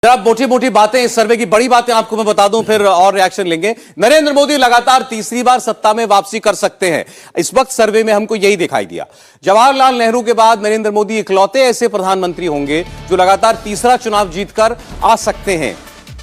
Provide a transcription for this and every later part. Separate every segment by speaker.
Speaker 1: जरा मोटी मोटी बातें इस सर्वे की, बड़ी बातें आपको मैं बता दूं, फिर और रिएक्शन लेंगे। नरेंद्र मोदी लगातार तीसरी बार सत्ता में वापसी कर सकते हैं, इस वक्त सर्वे में हमको यही दिखाई दिया। जवाहरलाल नेहरू के बाद नरेंद्र मोदी इकलौते ऐसे प्रधानमंत्री होंगे जो लगातार तीसरा चुनाव जीतकर आ सकते हैं।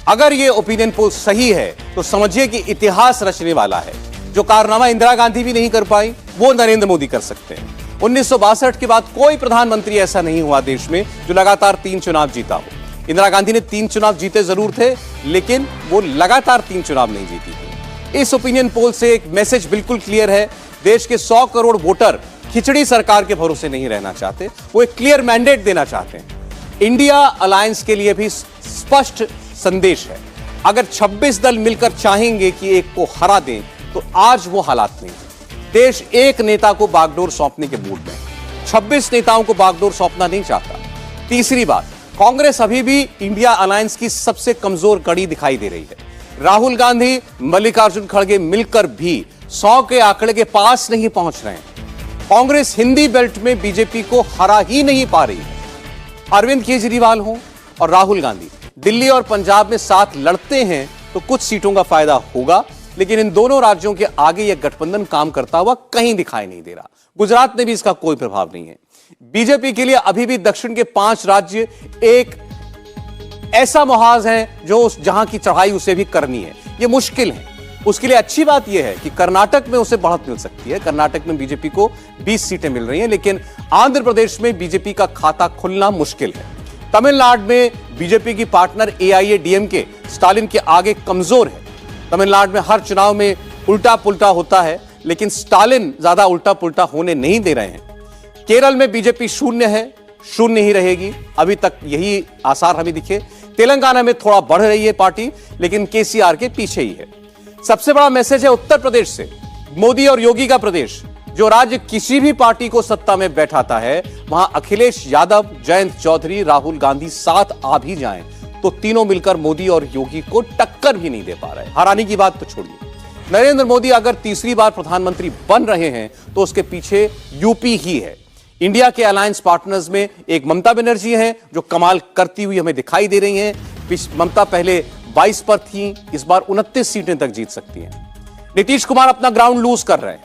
Speaker 1: अगर यह ओपिनियन पोल सही है तो समझिए कि इतिहास रचने वाला है। जो कारनामा इंदिरा गांधी भी नहीं कर पाई वो नरेंद्र मोदी कर सकते हैं। 1962 के बाद कोई प्रधानमंत्री ऐसा नहीं हुआ देश में जो लगातार 3 चुनाव जीता हो। इंदिरा गांधी ने 3 चुनाव जीते जरूर थे, लेकिन वो लगातार 3 चुनाव नहीं जीती थी। इस ओपिनियन पोल से एक मैसेज बिल्कुल क्लियर है, देश के 100 करोड़ वोटर खिचड़ी सरकार के भरोसे नहीं रहना चाहते, वो एक क्लियर मैंडेट देना चाहते हैं। इंडिया अलायंस के लिए भी स्पष्ट संदेश है। अगर 26 दल मिलकर चाहेंगे कि एक को हरा दें तो आज वो हालात नहीं है। देश एक नेता को बागडोर सौंपने के मूड में, 26 नेताओं को बागडोर सौंपना नहीं चाहता। तीसरी बात, कांग्रेस अभी भी इंडिया अलायंस की सबसे कमजोर कड़ी दिखाई दे रही है। राहुल गांधी, मल्लिकार्जुन खड़गे मिलकर भी 100 के आंकड़े के पास नहीं पहुंच रहे हैं। कांग्रेस हिंदी बेल्ट में बीजेपी को हरा ही नहीं पा रही है। अरविंद केजरीवाल हो और राहुल गांधी दिल्ली और पंजाब में साथ लड़ते हैं तो कुछ सीटों का फायदा होगा, लेकिन इन दोनों राज्यों के आगे यह गठबंधन काम करता हुआ कहीं दिखाई नहीं दे रहा। गुजरात में भी इसका कोई प्रभाव नहीं है। बीजेपी के लिए अभी भी दक्षिण के 5 राज्य एक ऐसा मुहाज है जो जहां की चढ़ाई उसे भी करनी है, यह मुश्किल है। उसके लिए अच्छी बात यह है कि कर्नाटक में उसे बढ़त मिल सकती है। कर्नाटक में बीजेपी को 20 सीटें मिल रही हैं, लेकिन आंध्र प्रदेश में बीजेपी का खाता खुलना मुश्किल है। तमिलनाडु में बीजेपी की पार्टनर एआईएडीएमके स्टालिन के आगे कमजोर है। तमिलनाडु में हर चुनाव में उल्टा पुल्टा होता है, लेकिन स्टालिन ज्यादा उल्टा पुल्टा होने नहीं दे रहे हैं। केरल में बीजेपी शून्य है, शून्य ही रहेगी, अभी तक यही आसार हमें दिखे। तेलंगाना में थोड़ा बढ़ रही है पार्टी, लेकिन केसीआर के पीछे ही है। सबसे बड़ा मैसेज है उत्तर प्रदेश से, मोदी और योगी का प्रदेश। जो राज्य किसी भी पार्टी को सत्ता में बैठाता है, वहां अखिलेश यादव, जयंत चौधरी, राहुल गांधी साथ आ भी जाएं तो तीनों मिलकर मोदी और योगी को टक्कर भी नहीं दे पा रहे। हराने की बात तो छोड़िए, नरेंद्र मोदी अगर तीसरी बार प्रधानमंत्री बन रहे हैं तो उसके पीछे यूपी ही है। इंडिया के अलायंस पार्टनर्स में एक ममता बनर्जी हैं जो कमाल करती हुई हमें दिखाई दे रही हैं। ममता पहले 22 पर थी, इस बार 29 सीटें तक जीत सकती हैं। नीतीश कुमार अपना ग्राउंड लूज कर रहे हैं,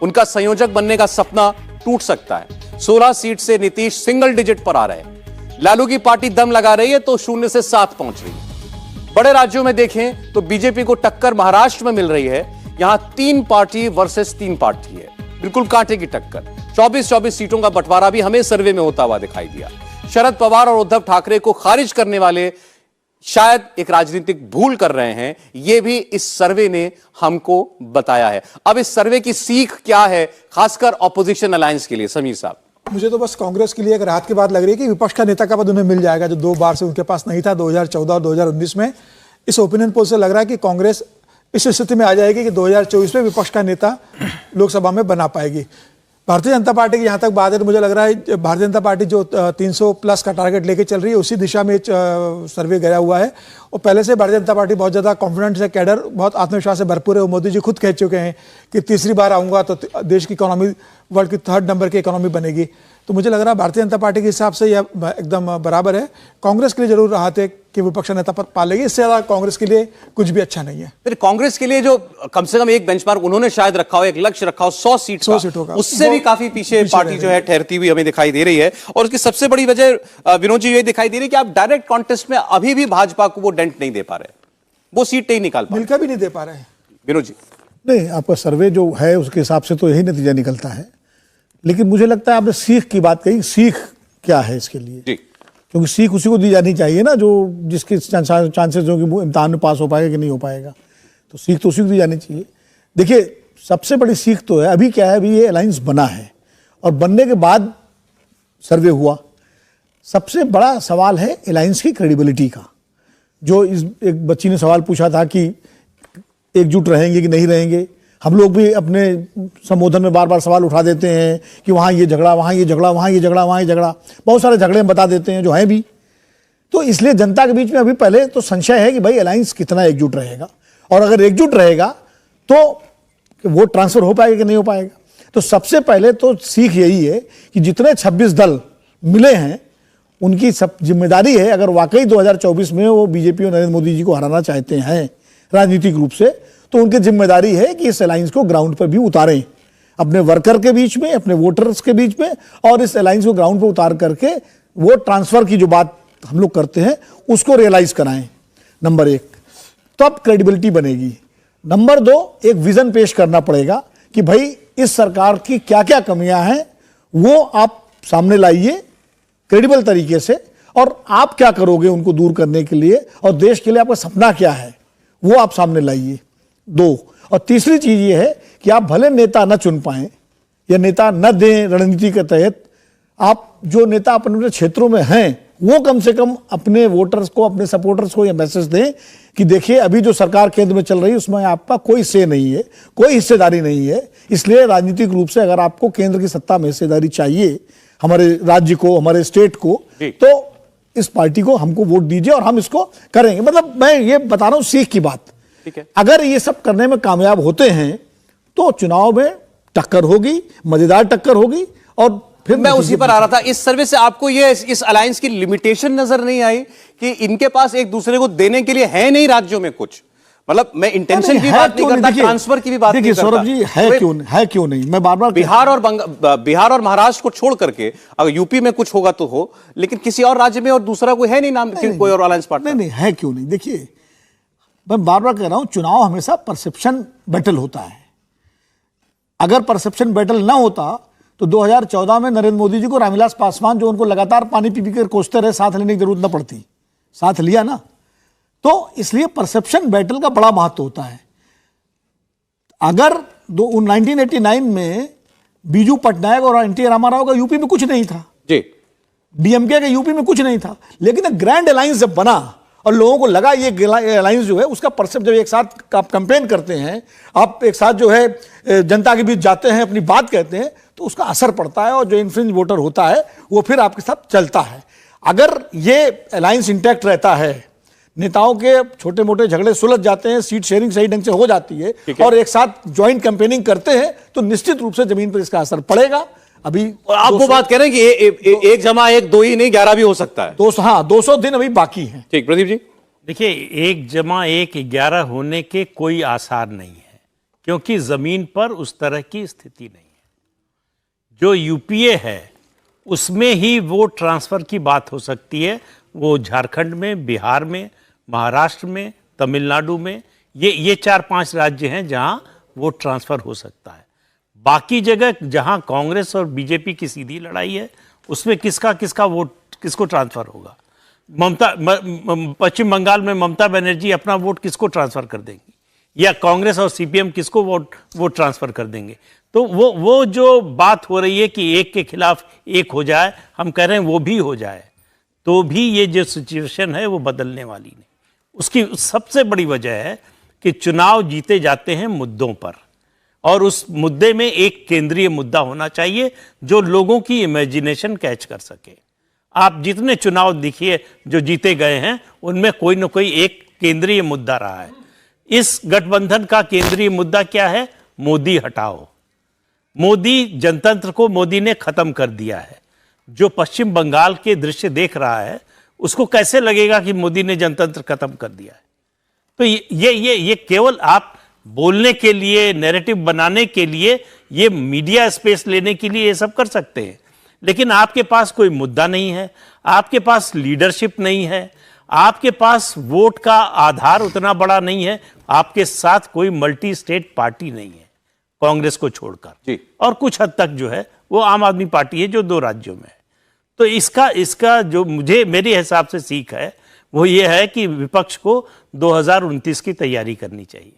Speaker 1: उनका संयोजक बनने का सपना टूट सकता है। 16 सीट से नीतीश सिंगल डिजिट पर आ रहे हैं। लालू की पार्टी दम लगा रही है तो 0 से 7 पहुंच रही है। बड़े राज्यों में देखें तो बीजेपी को टक्कर महाराष्ट्र में मिल रही है। यहां 3 पार्टी वर्सेस 3 पार्टी है, बिल्कुल कांटे की टक्कर। 24-24 सीटों का बंटवारा भी हमें सर्वे में होता हुआ दिखाई दिया। शरद पवार और उद्धव ठाकरे को खारिज करने वाले शायद एक राजनीतिक भूल कर रहे हैं, यह भी इस सर्वे ने हमको बताया है। अब इस सर्वे की सीख क्या है, खासकर ऑपोजिशन अलायंस के लिए? समीर साहब,
Speaker 2: मुझे तो बस कांग्रेस के लिए एक राहत की बात लग रही है कि विपक्ष का नेता का पद उन्हें मिल जाएगा, जो 2 बार से उनके पास नहीं था, 2014 और 2019 में। इस ओपिनियन पोल से लग रहा है कि कांग्रेस इस स्थिति में आ जाएगी कि 2024 में विपक्ष का नेता लोकसभा में बना पाएगी। भारतीय जनता पार्टी की जहाँ तक बात है तो मुझे लग रहा है भारतीय जनता पार्टी जो 300 प्लस का टारगेट लेके चल रही है, उसी दिशा में सर्वे गया हुआ है। और पहले से भारतीय जनता पार्टी बहुत ज़्यादा कॉन्फिडेंट है, कैडर बहुत आत्मविश्वास से भरपूर है। वो मोदी जी खुद कह चुके हैं कि तीसरी बार आऊँगा तो देश की इकोनॉमी वर्ल्ड की 3rd नंबर की इकोनॉमी बनेगी। तो मुझे लग रहा है भारतीय जनता पार्टी के हिसाब से यह एकदम बराबर है। कांग्रेस के लिए जरूर राहत है कि विपक्ष नेता पद पा लेगी, इससे ज्यादा कांग्रेस के लिए कुछ भी अच्छा नहीं है।
Speaker 1: फिर कांग्रेस के लिए जो कम से कम एक बेंचमार्क उन्होंने शायद रखा हो, एक लक्ष्य रखा हो 100 सीटों का, उससे भी काफी पीछे पार्टी जो है ठहरती हुई हमें दिखाई दे रही है। और उसकी सबसे बड़ी वजह विनोद जी ये दिखाई दे रही है कि आप डायरेक्ट कॉन्टेस्ट में अभी भी भाजपा को वो डेंट नहीं दे पा रहे, वो सीट नहीं निकाल पा रहे,
Speaker 2: मिलकर भी नहीं दे पा रहे हैं।
Speaker 1: विनोद जी,
Speaker 3: नहीं, आपका सर्वे जो है उसके हिसाब से तो यही नतीजा निकलता है, लेकिन मुझे लगता है आपने सीख की बात कही। सीख क्या है इसके लिए? क्योंकि सीख उसी को दी जानी चाहिए ना जो जिसके चांसेस हो कि वो इम्तिहान में पास हो पाएगा कि नहीं हो पाएगा, तो सीख तो उसी को दी जानी चाहिए। देखिए, सबसे बड़ी सीख तो है, अभी क्या है, अभी ये अलायंस बना है और बनने के बाद सर्वे हुआ। सबसे बड़ा सवाल है अलायंस की क्रेडिबिलिटी का। जो इस एक बच्ची ने सवाल पूछा था कि एकजुट रहेंगे कि नहीं रहेंगे, हम लोग भी अपने संबोधन में बार बार सवाल उठा देते हैं कि वहाँ ये झगड़ा, वहाँ ये झगड़ा, वहाँ ये झगड़ा, वहाँ ये झगड़ा, बहुत सारे झगड़े हम बता देते हैं जो हैं भी। तो इसलिए जनता के बीच में अभी पहले तो संशय है कि भाई अलायंस कितना एकजुट रहेगा, और अगर एकजुट रहेगा तो वोट ट्रांसफर हो पाएगा कि नहीं हो पाएगा। तो सबसे पहले तो सीख यही है कि जितने 26 दल मिले हैं उनकी सब जिम्मेदारी है, अगर वाकई 2024 में वो बीजेपी और नरेंद्र मोदी जी को हराना चाहते हैं राजनीतिक रूप से, तो उनकी जिम्मेदारी है कि इस अलायंस को ग्राउंड पर भी उतारें, अपने वर्कर के बीच में, अपने वोटर्स के बीच में, और इस अलायंस को ग्राउंड पर उतार करके वोट ट्रांसफर की जो बात हम लोग करते हैं उसको रियलाइज कराएं। नंबर 1, तब क्रेडिबिलिटी बनेगी। नंबर 2, एक विजन पेश करना पड़ेगा कि भाई इस सरकार की क्या क्या कमियां हैं वो आप सामने लाइए क्रेडिबल तरीके से, और आप क्या करोगे उनको दूर करने के लिए, और देश के लिए आपका सपना क्या है वो आप सामने लाइए। 2, और तीसरी चीज ये है कि आप भले नेता न चुन पाए या नेता न दें रणनीति के तहत, आप जो नेता अपने क्षेत्रों में हैं वो कम से कम अपने वोटर्स को, अपने सपोर्टर्स को यह मैसेज दें कि देखिए अभी जो सरकार केंद्र में चल रही है उसमें आपका कोई से नहीं है, कोई हिस्सेदारी नहीं है, इसलिए राजनीतिक रूप से अगर आपको केंद्र की सत्ता में हिस्सेदारी चाहिए, हमारे राज्य को, हमारे स्टेट को, तो इस पार्टी को हमको वोट दीजिए और हम इसको करेंगे। मतलब मैं ये बता रहा हूं सीख की बात। अगर ये सब करने में कामयाब होते हैं तो चुनाव में टक्कर होगी, मजेदार टक्कर होगी। और फिर
Speaker 1: मैं उसी पर आ रहा था, इस सर्वे से आपको ये इस अलायंस की लिमिटेशन नजर नहीं आई कि इनके पास एक दूसरे को देने के लिए है नहीं राज्यों में कुछ? मतलब मैं इंटेंशन की बात नहीं करता, ट्रांसफर की भी बात नहीं करता।
Speaker 3: सौरभ जी, है क्यों नहीं, मैं बार-बार
Speaker 1: बिहार और महाराष्ट्र को छोड़ करके अगर यूपी में कुछ होगा तो हो, लेकिन किसी और राज्य में और दूसरा कोई है नहीं नाम, कोई और अलायंस पार्टनर
Speaker 3: नहीं है क्यों नहीं। देखिए मैं बार-बार कह रहा हूं, चुनाव हमेशा परसेप्शन बैटल होता है। अगर परसेप्शन बैटल ना होता तो 2014 में नरेंद्र मोदी जी को रामविलास पासवान, जो उनको लगातार पानी पी कर कोसते रहे, साथ लेने की जरूरत न पड़ती, साथ लिया ना। तो इसलिए परसेप्शन बैटल का बड़ा महत्व होता है। अगर 1989 में बीजू पटनायक और एनटी रामाराव का यूपी में कुछ नहीं था जी, डीएमके का यूपी में कुछ नहीं था, लेकिन ग्रैंड अलायंस जब बना और लोगों को लगा ये अलायंस जो है उसका परसेप्ट, जब एक साथ आप कैंपेन करते हैं, आप एक साथ जो है जनता के बीच जाते हैं, अपनी बात कहते हैं, तो उसका असर पड़ता है और जो इन्फ्लुएंस वोटर होता है वो फिर आपके साथ चलता है। अगर ये अलायंस इंटैक्ट रहता है, नेताओं के छोटे मोटे झगड़े सुलझ जाते हैं, सीट शेयरिंग सही ढंग से हो जाती है और एक साथ ज्वाइंट कैंपेनिंग करते हैं, तो निश्चित रूप से जमीन पर इसका असर पड़ेगा। अभी
Speaker 1: आप वो बात कह रहे हैं कि 1 जमा 1 2 ही नहीं, 11 भी हो सकता है।
Speaker 3: 200 दिन अभी बाकी हैं।
Speaker 1: ठीक, प्रदीप जी।
Speaker 4: देखिए 1 जमा 1 11 होने के कोई आसार नहीं है, क्योंकि जमीन पर उस तरह की स्थिति नहीं है। जो यूपीए है उसमें ही वो ट्रांसफर की बात हो सकती है, वो झारखंड में, बिहार में, महाराष्ट्र में, तमिलनाडु में, ये 4-5 राज्य हैं जहां वो ट्रांसफर हो सकता है। बाकी जगह जहां कांग्रेस और बीजेपी की सीधी लड़ाई है, उसमें किसका वोट किसको ट्रांसफर होगा? पश्चिम बंगाल में ममता बनर्जी अपना वोट किसको ट्रांसफर कर देंगी, या कांग्रेस और सीपीएम किसको वोट ट्रांसफर कर देंगे? तो वो जो बात हो रही है कि एक के खिलाफ एक हो जाए, हम कह रहे हैं वो भी हो जाए तो भी ये जो सिचुएशन है वो बदलने वाली नहीं। उसकी सबसे बड़ी वजह है कि चुनाव जीते जाते हैं मुद्दों पर, और उस मुद्दे में एक केंद्रीय मुद्दा होना चाहिए जो लोगों की इमेजिनेशन कैच कर सके। आप जितने चुनाव देखिए जो जीते गए हैं, उनमें कोई ना कोई एक केंद्रीय मुद्दा रहा है। इस गठबंधन का केंद्रीय मुद्दा क्या है? मोदी हटाओ। मोदी जनतंत्र को मोदी ने खत्म कर दिया है। जो पश्चिम बंगाल के दृश्य देख रहा है उसको कैसे लगेगा कि मोदी ने जनतंत्र खत्म कर दिया है? तो ये केवल आप बोलने के लिए, नैरेटिव बनाने के लिए, ये मीडिया स्पेस लेने के लिए ये सब कर सकते हैं, लेकिन आपके पास कोई मुद्दा नहीं है, आपके पास लीडरशिप नहीं है, आपके पास वोट का आधार उतना बड़ा नहीं है, आपके साथ कोई मल्टी स्टेट पार्टी नहीं है कांग्रेस को छोड़कर, और कुछ हद तक जो है वो आम आदमी पार्टी है जो 2 राज्यों में है। तो इसका जो मेरे हिसाब से सीख है वो ये है कि विपक्ष को 2029 की तैयारी करनी चाहिए।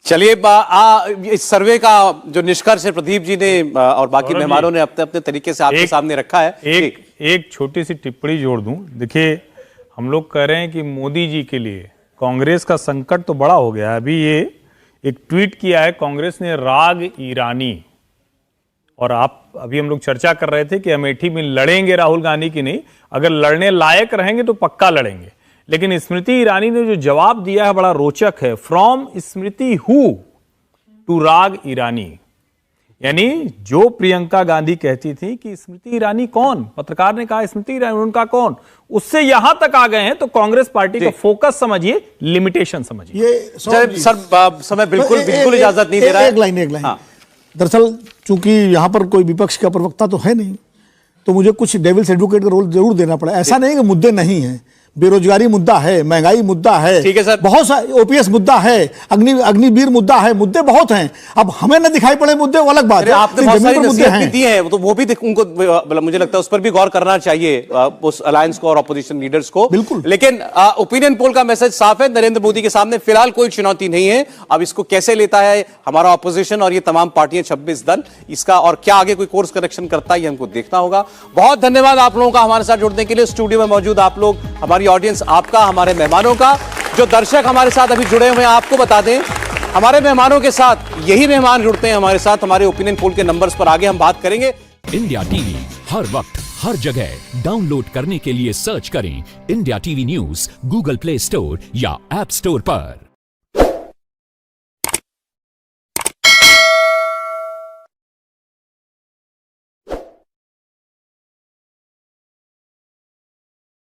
Speaker 1: चलिए, इस सर्वे का जो निष्कर्ष है प्रदीप जी ने और बाकी मेहमानों ने अपने अपने तरीके से आपके सामने रखा है।
Speaker 5: एक छोटी सी टिप्पणी जोड़ दूं। देखिए, हम लोग कह रहे हैं कि मोदी जी के लिए कांग्रेस का संकट तो बड़ा हो गया है। अभी ये एक ट्वीट किया है कांग्रेस ने, राग ईरानी, और अभी हम लोग चर्चा कर रहे थे कि अमेठी में लड़ेंगे राहुल गांधी की नहीं, अगर लड़ने लायक रहेंगे तो पक्का लड़ेंगे। लेकिन स्मृति ईरानी ने जो जवाब दिया है बड़ा रोचक है। फ्रॉम स्मृति हु टू राग ईरानी, यानी जो प्रियंका गांधी कहती थी कि स्मृति ईरानी कौन, पत्रकार ने कहा स्मृति ईरानी उनका कौन, उससे यहां तक आ गए हैं। तो कांग्रेस पार्टी का फोकस समझिए, लिमिटेशन समझिए।
Speaker 3: ये
Speaker 1: सर समय बिल्कुल इजाजत नहीं दे रहा है।
Speaker 3: एक लाइन दरअसल चूंकि यहां पर कोई विपक्ष का प्रवक्ता तो है नहीं, तो मुझे कुछ डेविल्स एडवोकेट का रोल जरूर देना पड़ा। ऐसा नहीं कि मुद्दे नहीं है, बेरोजगारी मुद्दा है, महंगाई मुद्दा है,
Speaker 1: ठीक है सर,
Speaker 3: बहुत सारे ओपीएस मुद्दा है, अग्निवीर मुद्दा है, मुद्दे बहुत हैं। अब हमें न दिखाई पड़े मुद्दे वो अलग बात है।
Speaker 1: आपने बहुत सारी नसीहत भी दी है, तो वो भी उनको मुझे लगता है उस पर भी गौर करना चाहिए, उस अलायंस को और ऑपोजिशन लीडर्स को।
Speaker 3: बिल्कुल।
Speaker 1: लेकिन ओपिनियन पोल का मैसेज साफ है, नरेंद्र मोदी के सामने फिलहाल कोई चुनौती नहीं है। अब इसको कैसे लेता है हमारा ऑपोजिशन और ये तमाम पार्टियां 26 दल, इसका और क्या आगे कोई कोर्स करेक्शन करता है ये हमको देखना होगा। बहुत धन्यवाद आप लोगों का हमारे साथ जुड़ने के लिए। स्टूडियो में मौजूद आप लोग, हमारी ऑडियंस, आपका, हमारे मेहमानों का, जो दर्शक हमारे साथ अभी जुड़े हुए हैं, आपको बता दें हमारे मेहमानों के साथ यही मेहमान जुड़ते हैं हमारे साथ। हमारे ओपिनियन पोल के नंबर्स पर आगे हम बात करेंगे।
Speaker 6: इंडिया टीवी हर वक्त हर जगह डाउनलोड करने के लिए सर्च करें India TV news Google play store या ऐप स्टोर पर।